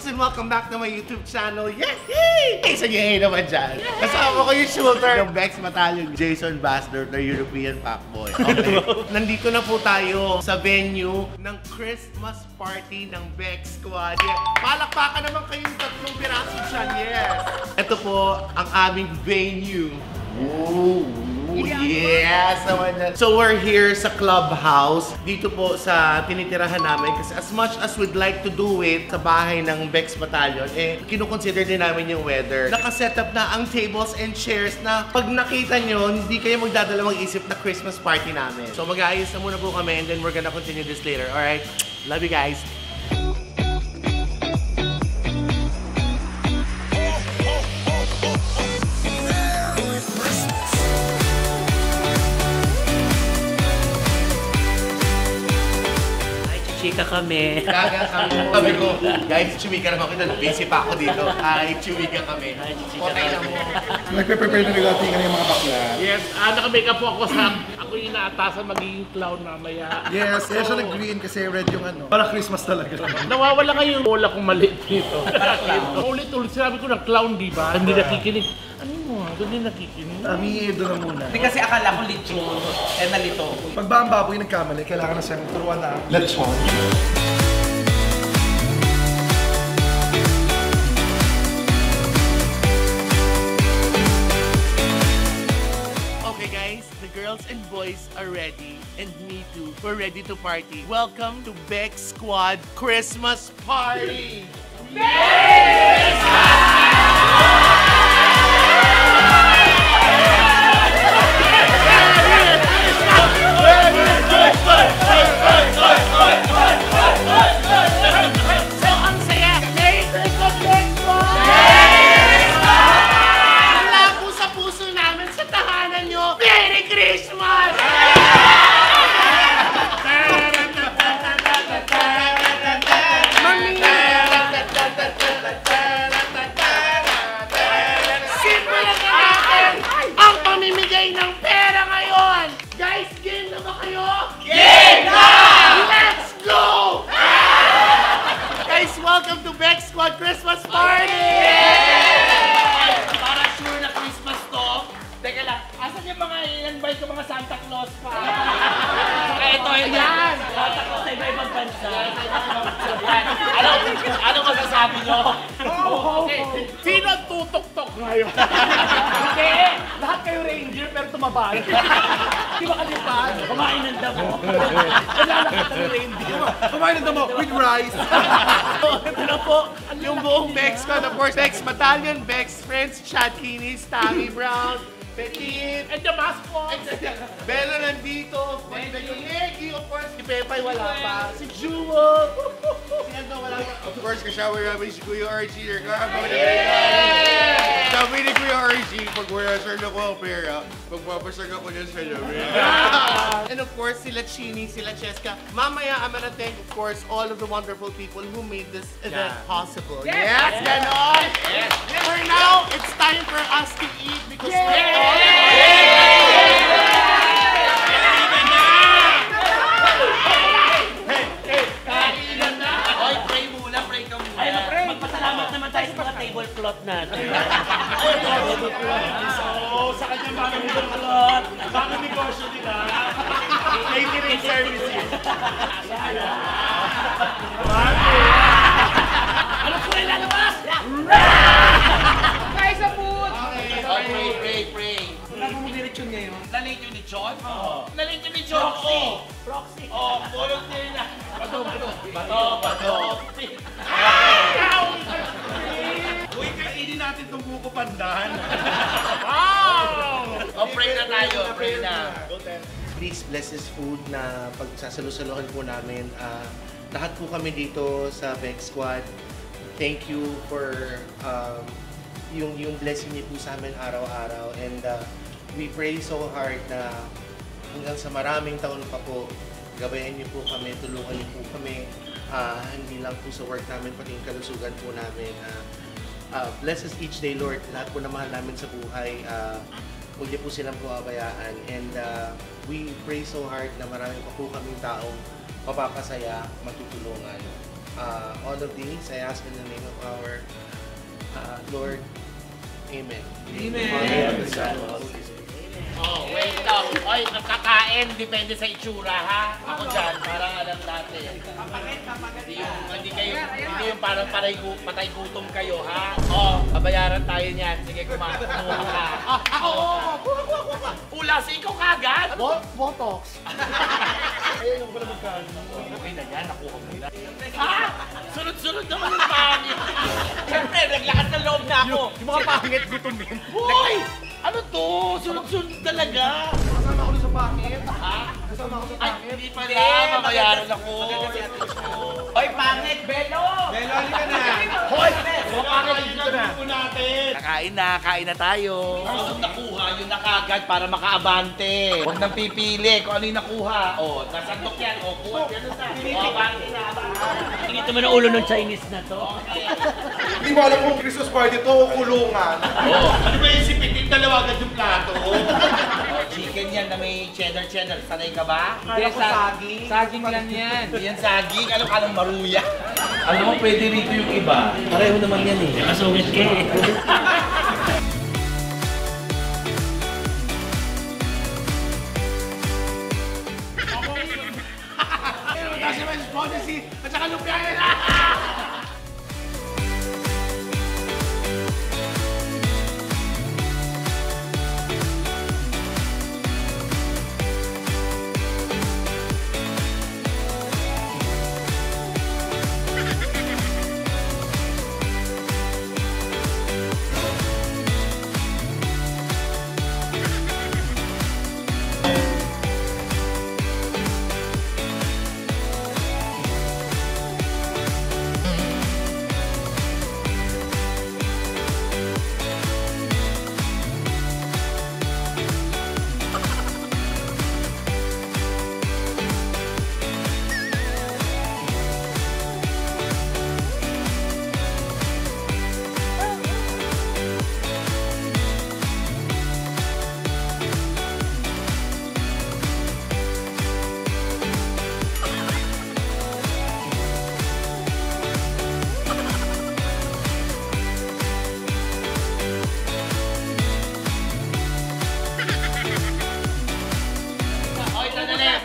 folks, and welcome back to my YouTube channel. Yay! Isa yay naman dyan. Kasama ko yung shooter ng Bex Battalion, Jason Basler, the European Packboy. Okay. Nandito na po tayo sa venue ng Christmas party ng Bex Squad. Yeah. Palakpakan naman kayong tatlong piraso dyan. Yes! Ito po ang aming venue. Ooh. Yes! So we're here sa clubhouse, dito po sa tinitirahan namin kasi as much as we'd like to do it sa bahay ng Bex Battalion, eh kinukonsider din namin yung weather. Nakaset up na ang tables and chairs na pag nakita nyo, hindi kayo magdadalawang isip na Christmas party namin. So mag-aayos na muna po kami and then we're gonna continue this later. Alright? Love you guys! Chika kami. Sabi ko, guys, chumika naman kita. Busy pa ako dito. Ay, chumika kami. Okay na mo. Nagpe-prepare na rin ka ng mga bakla. Yes, naka-makeup po ako sa... Ako yung inaatasan magiging clown mamaya. Yes, kaya siya nag-green kasi red yung ano. Para Christmas talaga. Nawawala nga yung bola kong maliit dito. Ulit-ulit, sinabi ko ng clown, di ba? Hindi nakikinig. Ano mo? Hindi nakikinig. Amido na muna. Hindi kasi akala ko lechon. Nalito. Pag ba ang baboy nagkamali, kailangan na siyang turuan na lechon. Okay guys, the girls and boys are ready, and me too. We're ready to party. Welcome to Bex Squad Christmas Party! Welcome to Bex Squad Christmas Party! Para sure na Christmas to. Teka lang, asan yung mga in-invite ko mga Santa Claus pa? Saka ito, yan! Santa Claus sa iba-ibang bansa. Ano masasabi nyo? Okay, sino ang tutok-tok ngayon? Hindi! Lahat kayo ranger pero tumabal. Di ba kalipad? Kumain ng damo. Naglalakad ng reindeer. Kumain ng damo with rice. Ito na po yung buong Bex Squad. Of course, Bex Battalion, Bex Friends, Chad Kinis, Tammy Brown, Petit, And the mask po. Bella nandito, Nicky, of course, si Pepay wala pa, si Jewel, si Ando wala pa. Of course, kasama namin si Kuya RG. Sabi ni Kuya RG, pag wala siya nakuha pera, magpapasag ako niya sa lamin. And of course, sila Chini, sila Cheska. Mamaya, I'm gonna thank, of course, all of the wonderful people who made this event possible. Yes, ganon! For now, it's time for us to eat because Magpasalamat naman tayo sa mga table cloth natin. So, sa kanyang mga table cloth, baka negosyo nila. Catering services. Ano po rin lalabas? Guys, sa food! Pray. Nagmumuliritsyon ngayon. Lalit yung lechon? Oo. Lalit yung lechon? Proxy. Proxy. Oo, bulog nila. Bato. Uy, kainin natin itong buko pandan. O, pray na tayo. Pray na. Please bless this food na pagsasalusaluhan po namin. Lahat po kami dito sa Bex Squad. Thank you for yung blessing niyo po sa amin araw-araw. And we pray so hard na hanggang sa maraming taon pa po, gabayan niyo po kami, tulungan niyo po kami. Hindi lang po sa work namin, pati yung kalusugan po namin. Bless us each day, Lord. Lahat po na mahal namin sa buhay. Huwag niyo po silang pababayaan. And we pray so hard na marami pa po kaming taong mapapasaya, matutulungan. all of these, I ask in the name of our Lord. Amen. Amen. Oh, wait lang. Oy, kakain, depende sa itsura, ha? Ako dyan, parang alam natin. Hindi yung parang patay gutom kayo, ha? Oh, babayaran tayo niyan. Sige, kumuha ka. Ako! Ulas, ikaw kagad! Botox. Ayun yung pala magkano. Okay na yan, nakuha mo na. Ha? Sunod-sunod naman yung pangit. Siyempre, naglakas ng loob na ako. Yung mga pangit gutumin. Hoy! Ano to? Sunod-sunod talaga. Kasama ako dun sa pangit. Ha? Kasama ako sa Ay, pangit. hindi pala. Mabayaran ako. Hoy, pangit! Belo! Belo, halika na. Hoy! Pangit dito na. Kain na tayo. Gusto nakuha yun na kagad para makaabante. Huwag nang pipili kung ano yung nakuha. O, nasandok yan. O, kuha yan na. O, abante na, abante. Tingin mo na ulo ng Chinese na to. Hindi mo alam kung Christmas party to o kulungan. Ano ba yung sipitin? Dalawa agad yung plato. Chicken yan na may cheddar. Sanay ka ba? Kala ko saging. Saging lang yan. Hindi yan saging. Ano ka lang maruya? Alam mo, pwede rito yung iba. Pareho naman yan eh. Kasungit ka eh. Kasi may sponsor at saka lumpia na.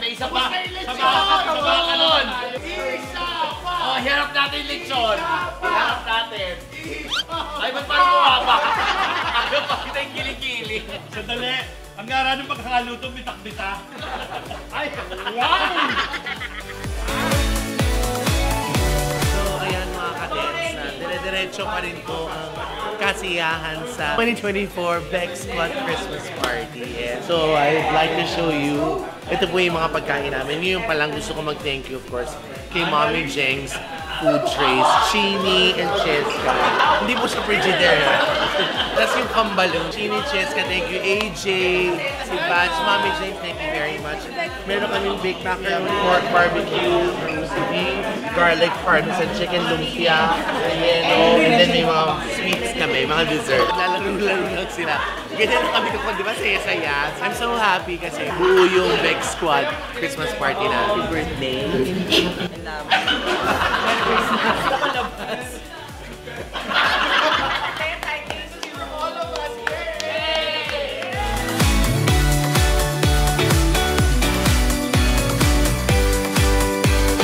Isa pa! Sama ka nun! Oh, hirap natin yung lechon! Hirap natin! Ay, ba't parang bumaba? Ayaw pa kita yung kilikili. Sandali, ang gara ng pagkakaluto, bitak-bita. Ay, wow! So, ayan mga kadets, dire-diretso pa rin po ang kasiyahan sa 2024 Bex Squad Christmas Party. Yeah. So, I'd like to show you, ito po yung mga pagkain namin. Ngayon pa lang gusto ko mag-thank you, of course, kay Mommy Jeng's Food Trays, Chini and Cheska. Hindi po siya Frigidaire. Tapos yung Kambalong, Chini, Cheska, thank you. AJ, si Batch, Mommy Jeng, thank you very much. Meron kaming baked macaroni, pork barbecue, roast beef, garlic parmesan chicken, lumpia, and then may mga sweets kami, mga dessert. Lalaro-laro lang sila. Ganyan na kami kapag, di ba, saya-saya. I'm so happy kasi buo yung Bex Squad Christmas party na. Happy birthday.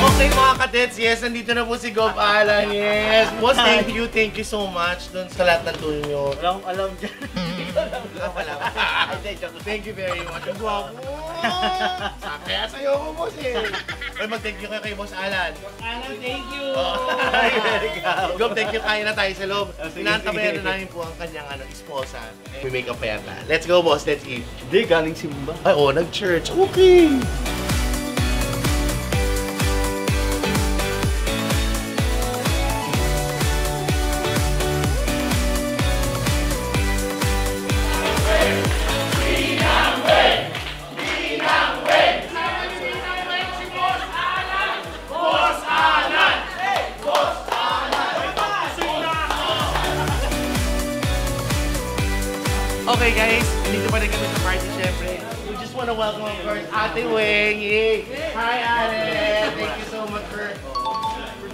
Okay mga kadets, yes, nandito na po si Gov Alan, yes. Boss, thank you so much dun sa lahat ng tulong nyo. Alam dyan. Thank you very much. Ang gwapo. Kaya sa'yo ko, boss eh. Ay, mag-thank you kayo kay Boss Alan. Alan, thank you! Gov, thank you. Kain na tayo sa loob. Sinantabayan na namin po ang kanyang esposa. We make a peta. Let's go, boss. Let's eat. Hindi, galing simba. Ay, oh, nag-church. Okay. Okay guys, dito pa rin kami sa party syempre. We just want to welcome of course Ate Weng. Yay! Hi Ate! Thank you so much for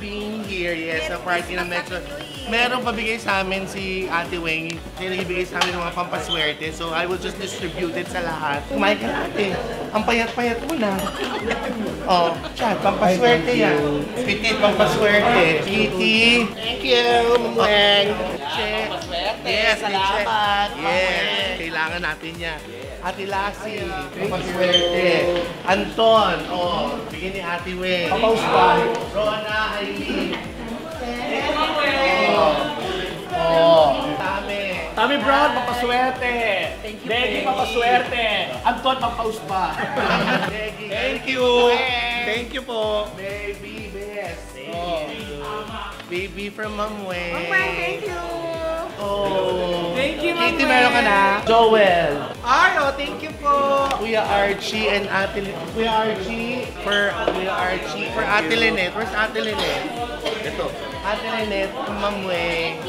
being here. Yes, sa party ng Metro. Merong pabigay sa amin si Ate Weng. Kaya nagbibigay sa amin ng mga pampaswerte. So I will just distribute it sa lahat. Kumain ka natin. Ang payat-payat mo na. Oh, siya, pampaswerte yan. Sweetie, pampaswerte. Sweetie. Thank you, Ma'am Weng. Check. Yes, salamat. Yes, kailangan natin yan. Ate Lassie, pampaswerte. Anton, oh, bigyan ni Ate Weng. Papaus pa. Rona, Aileen. Oh, Tami. Tami Brown, papaswerte. Becky, papaswerte. Anton, pampaus pa. Thank you. Thank you po. Baby, best. Oh. Baby from Ma'am Weng. Thank you. Oh. Thank you, Ma'am Kitty, meron ka na? Joel. Ayo, thank you po. Kuya Archie and Ate Lynette. Kuya Archie for Ate Lynette. Where's Ate Lynette? Ito. Ate Lynette from Ma'am Weng.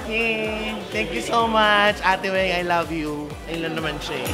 Hey, thank you so much. Ate Weng, I love you. Ayun lang naman siya eh.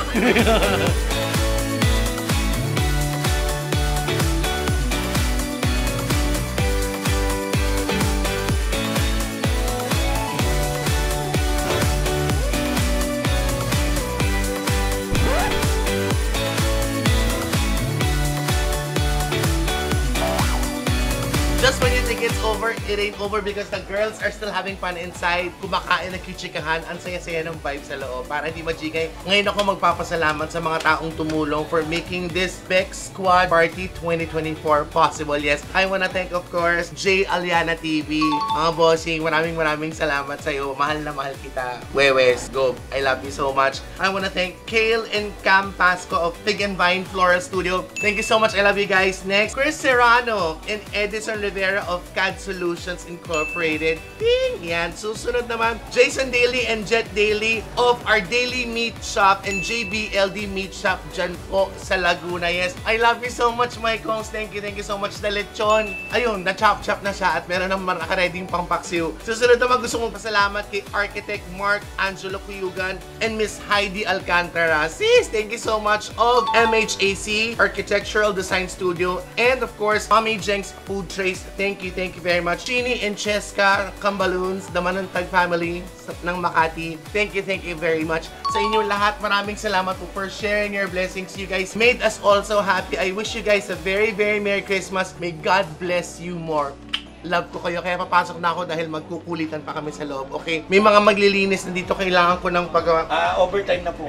Just when you think it's over, it ain't over because the girls are still having fun inside. Kumakain, nagkichikahan, ang saya-saya ng vibe sa loob. Para hindi majigay, ngayon ako magpapasalamat sa mga taong tumulong for making this Bex Squad Party 2024 possible. Yes, I wanna thank, of course, J. Aliana TV. Mga bossing, maraming salamat sa'yo. Mahal na mahal kita. Wewes, go. I love you so much. I wanna thank Kale and Cam Pasco of Fig and Vine Flora Studio. Thank you so much. I love you guys. Next, Chris Serrano and Edison Rivera of CAD Solutions Incorporated. Ding! Yan. Susunod naman, Jason Daly and Jet Daly of our Daily Meat Shop and JBLD Meat Shop dyan po sa Laguna. Yes, I love you so much, my kongs. Thank you so much na lechon. Ayun, na-chop-chop na siya at meron naman nakareding pang paksiw. Susunod naman, gusto kong pasalamat kay Architect Mark Angelo Cuyugan and Miss Heidi Alcantara. Sis, thank you so much of MHAC Architectural Design Studio and of course, Mommy Jenks Food Trays. Thank you very much. Chini and Cheska Cambaloons, the Manantag family ng Makati. Thank you very much. Sa inyo lahat, maraming salamat po for sharing your blessings. You guys made us also happy. I wish you guys a very Merry Christmas. May God bless you more. Love ko kayo, kaya papasok na ako dahil magkukulitan pa kami sa loob. Okay? May mga maglilinis na dito, kailangan ko ng paggawa. Overtime na po.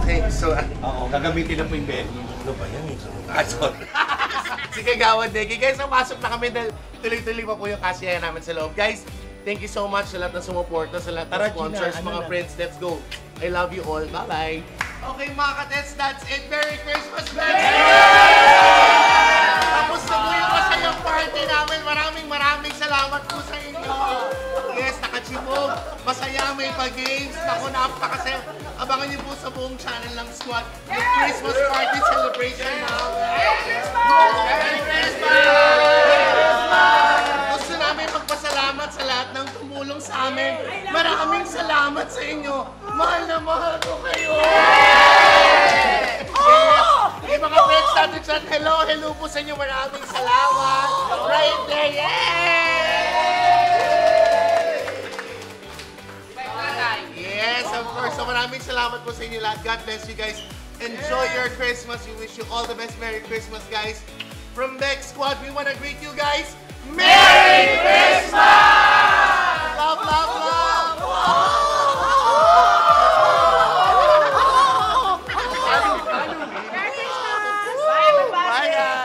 Okay, so... Oo, gagamitin na po yung bed. Ano ba yan? Sorry. Sige, Gawad Deki. Guys, napasok na kami dahil tuloy-tuloy pa po yung kasiyahan namin sa loob. Guys, thank you so much sa lahat ng sumuporta, sa lahat ng sponsors, mga friends. Let's go. I love you all. Bye-bye. Okay, mga katets, that's it. Merry Christmas, guys! Tapos na po yung masayang party namin. Maraming salamat po sa inyo. Yes, nakachibog. Masaya, may pa-games. Naku, napakasaya. Abangan niyo po sa buong channel ng Squad. The Christmas party celebration now. Merry Christmas! Merry Christmas! Gusto namin magpasalamat sa lahat ng tumulong sa amin. Maraming salamat sa inyo. Mahal na mahal ko kayo. Hey, mga friends natin dyan, hello po sa inyo. Maraming salamat. Right there, yes, of course. So maraming salamat po sa inyo lahat. God bless you guys. Enjoy your Christmas. We wish you all the best. Merry Christmas, guys. From Bex Squad, we want to greet you guys. Merry Christmas! Love, love, love! Merry Christmas! Bye, everybody! Bye, guys!